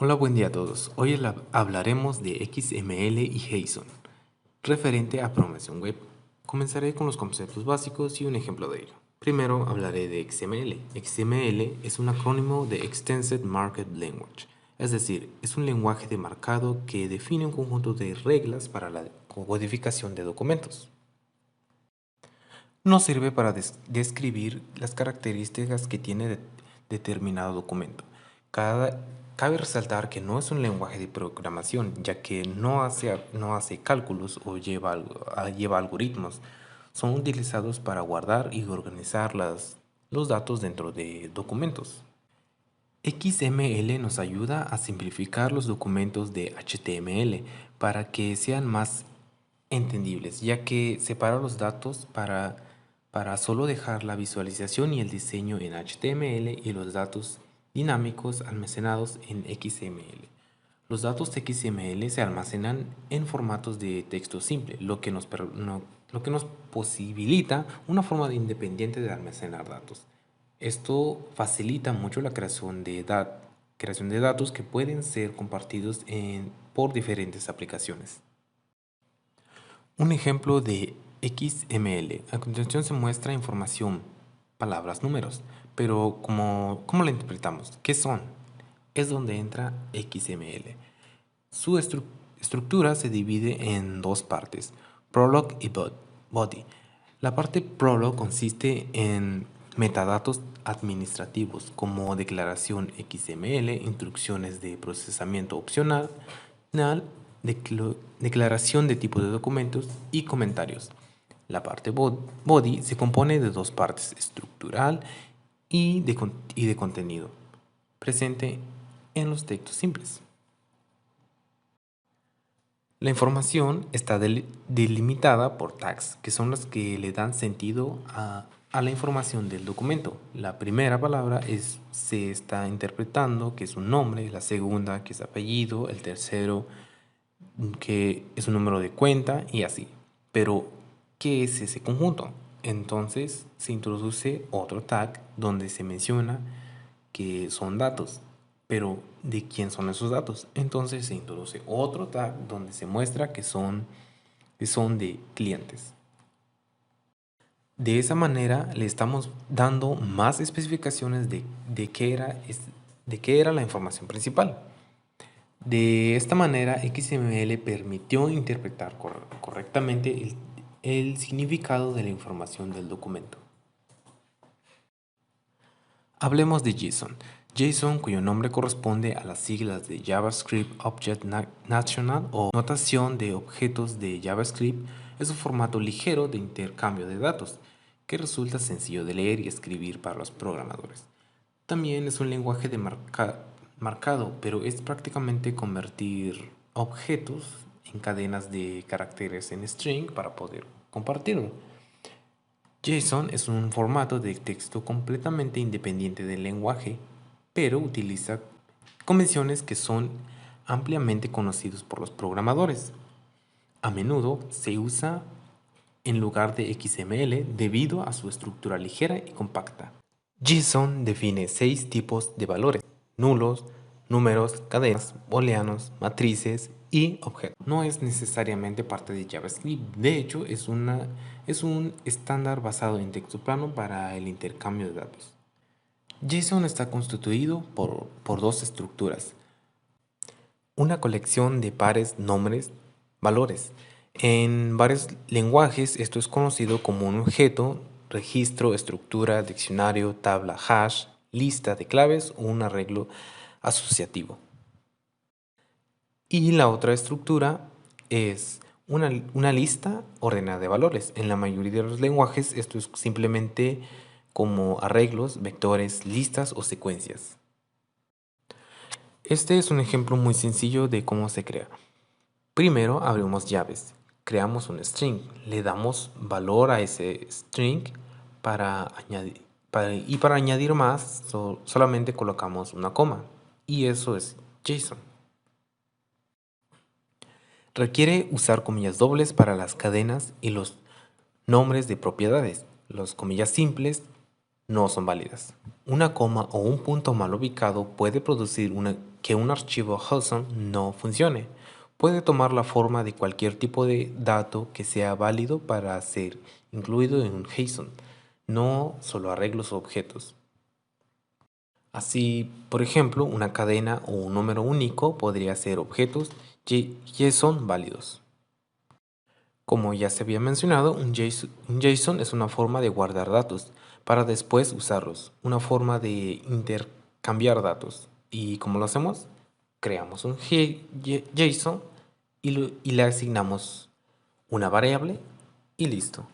Hola, buen día a todos. Hoy hablaremos de XML y JSON, referente a programación web. Comenzaré con los conceptos básicos y un ejemplo de ello. Primero hablaré de XML. XML es un acrónimo de Extended Markup Language, es decir, es un lenguaje de marcado que define un conjunto de reglas para la codificación de documentos. Nos sirve para describir las características que tiene determinado documento. Cabe resaltar que no es un lenguaje de programación, ya que no hace cálculos o lleva algoritmos. Son utilizados para guardar y organizar los datos dentro de documentos. XML nos ayuda a simplificar los documentos de HTML para que sean más entendibles, ya que separa los datos para solo dejar la visualización y el diseño en HTML y los datos dinámicos almacenados en XML. Los datos de XML se almacenan en formatos de texto simple, lo que nos posibilita una forma independiente de almacenar datos. Esto facilita mucho la creación de datos que pueden ser compartidos por diferentes aplicaciones. Un ejemplo de XML. A continuación se muestra información, palabras, números. Pero ¿cómo la interpretamos? ¿Qué son? Es donde entra XML. Su estructura se divide en dos partes, Prolog y Body. La parte Prolog consiste en metadatos administrativos como declaración XML, instrucciones de procesamiento opcional, declaración de tipo de documentos y comentarios. La parte Body se compone de dos partes, estructural y de contenido, presente en los textos simples. La información está delimitada por tags, que son las que le dan sentido a la información del documento. La primera palabra se está interpretando que es un nombre, la segunda que es apellido, el tercero que es un número de cuenta y así. Pero, ¿qué es ese conjunto? Entonces se introduce otro tag donde se menciona que son datos. Pero, ¿de quién son esos datos? Entonces se introduce otro tag donde se muestra que son de clientes. De esa manera le estamos dando más especificaciones de qué era la información principal. De esta manera, XML permitió interpretar correctamente el significado de la información del documento. Hablemos de JSON. JSON, cuyo nombre corresponde a las siglas de JavaScript Object Notation o notación de objetos de JavaScript, es un formato ligero de intercambio de datos que resulta sencillo de leer y escribir para los programadores. También es un lenguaje de marcado, pero es prácticamente convertir objetos en cadenas de caracteres en string para poder compartirlo. JSON es un formato de texto completamente independiente del lenguaje, pero utiliza convenciones que son ampliamente conocidos por los programadores. A menudo se usa en lugar de XML debido a su estructura ligera y compacta. JSON define 6 tipos de valores: nulos, números, cadenas, booleanos, matrices y objetos. No es necesariamente parte de JavaScript. De hecho, es un estándar basado en texto plano para el intercambio de datos. JSON está constituido por dos estructuras: una colección de pares, nombres, valores. En varios lenguajes esto es conocido como un objeto, registro, estructura, diccionario, tabla, hash, lista de claves o un arreglo asociativo. Y la otra estructura es una lista ordenada de valores. En la mayoría de los lenguajes esto es simplemente como arreglos, vectores, listas o secuencias. Este es un ejemplo muy sencillo de cómo se crea. Primero abrimos llaves, creamos un string, le damos valor a ese string para añadir más solamente colocamos una coma y eso es JSON. Requiere usar comillas dobles para las cadenas y los nombres de propiedades. Las comillas simples no son válidas. Una coma o un punto mal ubicado puede producir una que un archivo JSON no funcione. Puede tomar la forma de cualquier tipo de dato que sea válido para ser incluido en un JSON, no solo arreglos o objetos. Así, por ejemplo, una cadena o un número único podría ser objetos JSON válidos. Como ya se había mencionado, un JSON es una forma de guardar datos para después usarlos, una forma de intercambiar datos. ¿Y cómo lo hacemos? Creamos un JSON y le asignamos una variable y listo.